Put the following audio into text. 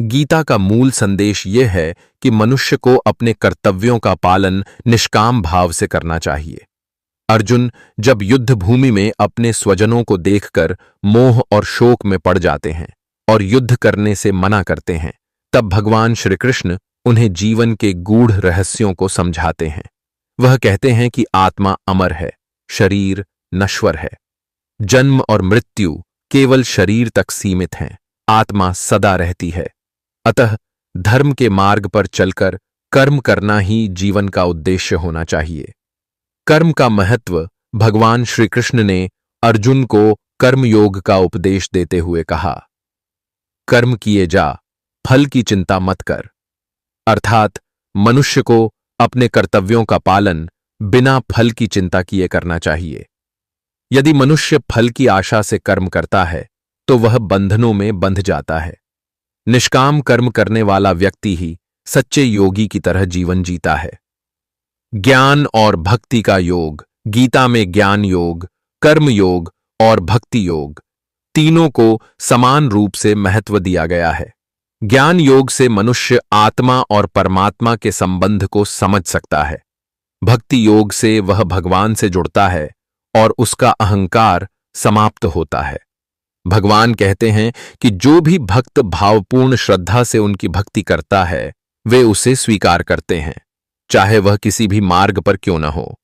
गीता का मूल संदेश यह है कि मनुष्य को अपने कर्तव्यों का पालन निष्काम भाव से करना चाहिए। अर्जुन जब युद्ध भूमि में अपने स्वजनों को देखकर मोह और शोक में पड़ जाते हैं और युद्ध करने से मना करते हैं, तब भगवान श्री कृष्ण उन्हें जीवन के गूढ़ रहस्यों को समझाते हैं। वह कहते हैं कि आत्मा अमर है, शरीर नश्वर है। जन्म और मृत्यु केवल शरीर तक सीमित हैं, आत्मा सदा रहती है। अतः धर्म के मार्ग पर चलकर कर्म करना ही जीवन का उद्देश्य होना चाहिए। कर्म का महत्व भगवान श्री कृष्ण ने अर्जुन को कर्मयोग का उपदेश देते हुए कहा, कर्म किए जा, फल की चिंता मत कर। अर्थात मनुष्य को अपने कर्तव्यों का पालन बिना फल की चिंता किए करना चाहिए। यदि मनुष्य फल की आशा से कर्म करता है तो वह बंधनों में बंध जाता है। निष्काम कर्म करने वाला व्यक्ति ही सच्चे योगी की तरह जीवन जीता है। ज्ञान और भक्ति का योग। गीता में ज्ञान योग, कर्म योग और भक्ति योग तीनों को समान रूप से महत्व दिया गया है। ज्ञान योग से मनुष्य आत्मा और परमात्मा के संबंध को समझ सकता है। भक्ति योग से वह भगवान से जुड़ता है और उसका अहंकार समाप्त होता है। भगवान कहते हैं कि जो भी भक्त भावपूर्ण श्रद्धा से उनकी भक्ति करता है, वे उसे स्वीकार करते हैं, चाहे वह किसी भी मार्ग पर क्यों न हो।